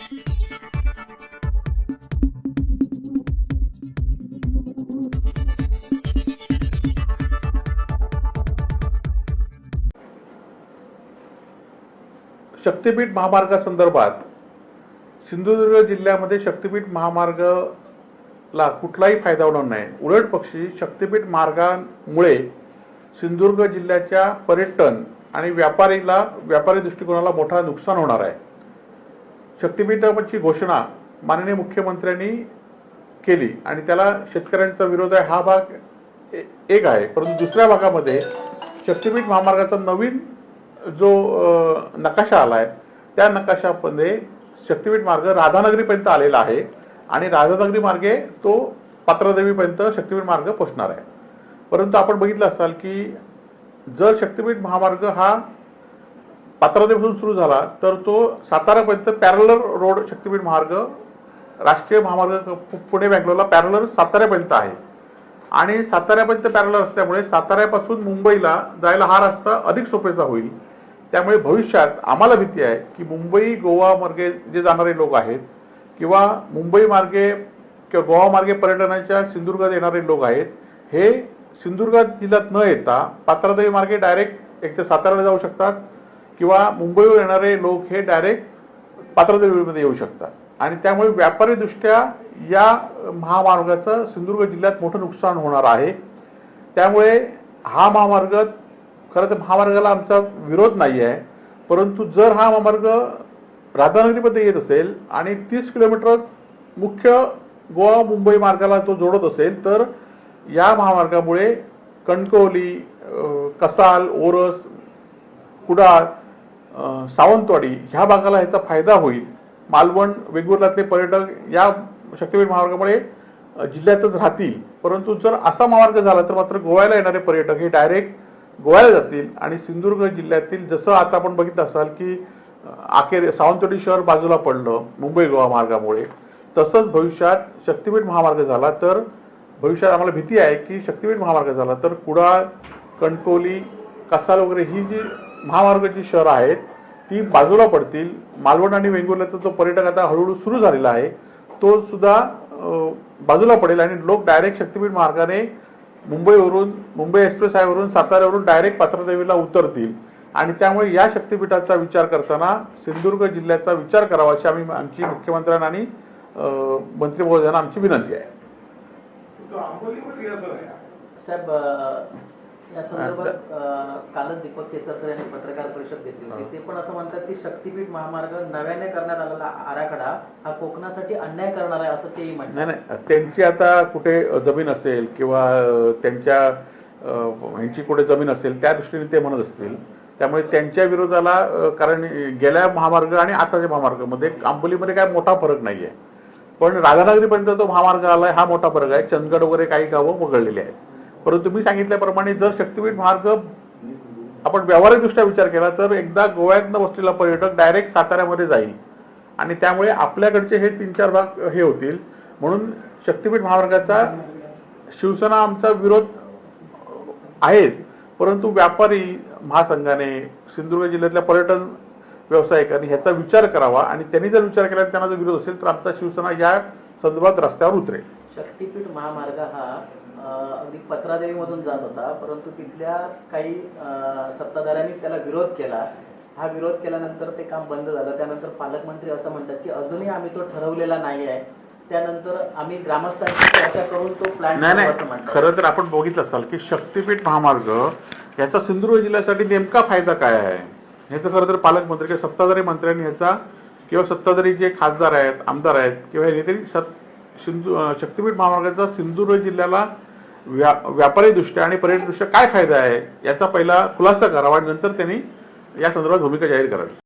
शक्तीपीठ महामार्गासंदर्भात सिंधुदुर्ग जिल्ह्यामध्ये शक्तीपीठ महामार्गाला कुठलाही फायदा होणार नाही। उलट पक्षी शक्तीपीठ मार्गामुळे सिंधुदुर्ग जिल्ह्याच्या पर्यटन आणि व्यापारी दृष्टिकोनाला मोठा नुकसान होणार आहे। शक्तीपीठाची घोषणा माननीय मुख्यमंत्र्यांनी केली आणि त्याला शेतकऱ्यांचा विरोध आहे हा भाग एक आहे, परंतु दुसऱ्या भागामध्ये शक्तीपीठ महामार्गाचा नवीन जो नकाशा आलाय त्या नकाशामध्ये शक्तीपीठ मार्ग राधानगरीपर्यंत आलेला आहे आणि राधानगरी मार्गे तो पात्रदेवीपर्यंत शक्तीपीठ मार्ग पोहोचणार आहे। परंतु आपण बघितलं असाल की जर शक्तीपीठ महामार्ग हा पात्रदेवीपासून सुरू झाला तर तो सातारापर्यंत पॅरलर रोड शक्तीपीठ मार्ग राष्ट्रीय महामार्ग पुणे बेंगलोरला पॅरलर साताऱ्यापर्यंत आहे आणि साताऱ्यापर्यंत पॅरलर असल्यामुळे साताऱ्यापासून मुंबईला जायला हा रस्ता अधिक सोपेचा होईल। त्यामुळे भविष्यात आम्हाला भीती आहे की मुंबई गोवा मार्गे जे जाणारे लोक आहेत किंवा मुंबई मार्गे किंवा गोवा मार्गे पर्यटनाच्या सिंधुदुर्गात येणारे लोक आहेत, हे सिंधुदुर्ग जिल्ह्यात न येता पात्रदेवी मार्गे डायरेक्ट एक तर साताऱ्याला जाऊ शकतात किंवा मुंबईवर येणारे लोक हे डायरेक्ट पात्रदेवीमध्ये येऊ शकतात आणि त्यामुळे व्यापारी दृष्ट्या या महामार्गाचं सिंधुदुर्ग जिल्ह्यात मोठं नुकसान होणार आहे। त्यामुळे हा महामार्ग खरं तर महामार्गाला आमचा विरोध नाही आहे, परंतु जर हा महामार्ग राधानगरीमध्ये येत असेल आणि 30 किलोमीटर मुख्य गोवा मुंबई मार्गाला तो जोडत असेल तर या महामार्गामुळे कणकवली, कसाल, ओरस, कुडाळ, सावंतवाडी ह्या भागाला ह्याचा फायदा होईल। मालवण वेंगुर्ल्यातले पर्यटक या शक्तीपीठ महामार्गामुळे जिल्ह्यातच राहतील, परंतु जर असा महामार्ग झाला तर मात्र गोव्याला येणारे पर्यटक हे डायरेक्ट गोव्याला जातील आणि सिंधुदुर्ग जिल्ह्यातील जसं आता आपण बघितलं असाल की अखेर सावंतवाडी शहर बाजूला पडलं मुंबई गोवा मार्गामुळे, तसंच भविष्यात शक्तीपीठ महामार्ग झाला तर भविष्यात आम्हाला भीती आहे की शक्तीपीठ महामार्ग झाला तर कुडाळ, कणकवली, कसाल वगैरे ही जी महामार्गाची शहरं आहेत ती बाजूला पडतील। मालवण आणि वेंगुर्ल्याचा जो पर्यटक आता हळूहळू सुरू झालेला आहे तो सुद्धा बाजूला पडेल आणि लोक डायरेक्ट शक्तीपीठ मार्गाने मुंबई एक्सप्रेस हायवेवरून साताऱ्यावरून डायरेक्ट पात्रदेवीला उतरतील आणि त्यामुळे या शक्तीपीठाचा विचार करताना सिंधुदुर्ग जिल्ह्याचा विचार करावा अशी आमची मुख्यमंत्र्यांना आणि मंत्री महोदयांना आमची विनंती आहे। साहेब, या संदर्भात कालच दीपक केसरकर यांनी पत्रकार परिषद घेतली होती, ते पण असं म्हणतात की शक्तीपीठ महामार्ग नव्याने करण्यात आलेला आराखडा हा कोकणासाठी अन्याय करणार आहे असं तेही म्हणतात। नाही, त्यांची आता कुठे जमीन असेल किंवा त्यांच्या ह्यांची कुठे जमीन असेल त्या दृष्टीने ते म्हणत असतील, त्यामुळे त्यांच्या विरोधाला कारण गेल्या महामार्ग आणि आताच्या महामार्गामध्ये आंबोलीमध्ये काय मोठा फरक नाहीये, पण राधानगरीपर्यंत तो महामार्ग आलाय हा मोठा फरक आहे। चंदगड वगैरे काही गावं वगळलेली आहेत, परंतु मी सांगितल्याप्रमाणे जर शक्तीपीठ मार्ग आपण व्यावहारिकदृष्ट्या विचार केला तर एकदा गोव्यातनं बसलेला पर्यटक डायरेक्ट साताऱ्यामध्ये जाईल आणि त्यामुळे आपल्याकडचे हे 3-4 भाग हे होतील। म्हणून शक्तीपीठ महामार्गाचा शिवसेना आमचा विरोध आहे, परंतु व्यापारी महासंघाने सिंधुदुर्ग जिल्ह्यातल्या पर्यटन व्यावसायिकांनी ह्याचा विचार करावा आणि त्यांनी जर विचार केला त्यांना जर विरोध असेल तर आमचा शिवसेना या संदर्भात रस्त्यावर उतरेल। शक्तीपीठ महामार्ग हा अगदी पत्रादेवीमधून जात होता, परंतु तिथल्या काही सत्ताधाऱ्यांनी त्याला विरोध केला। हा विरोध केल्यानंतर ते काम बंद झालं। त्यानंतर पालकमंत्री असं म्हणतात की अजूनही आम्ही तो ठरवलेला नाही आहे, त्यानंतर आम्ही ग्रामस्थांशी चर्चा करून तो प्लॅन नाही, खरं तर आपण बघितलं असाल की शक्तीपीठ महामार्ग याचा सिंधुदुर्ग जिल्ह्यासाठी नेमका फायदा काय आहे ह्याचं खरं तर पालकमंत्री किंवा सत्ताधारी मंत्र्यांनी ह्याचा किंवा सत्ताधारी जे खासदार आहेत, आमदार आहेत किंवा हे तरी शक्तीपीठ महामार्गाचा सिंधुदुर्ग जिल्ह्याला व्यापारी दृष्ट्या आणि पर्यटन दृष्ट्या काय फायदा आहे याचा पहिला खुलासा करावा आणि नंतर त्यांनी या संदर्भात भूमिका जाहीर करावी।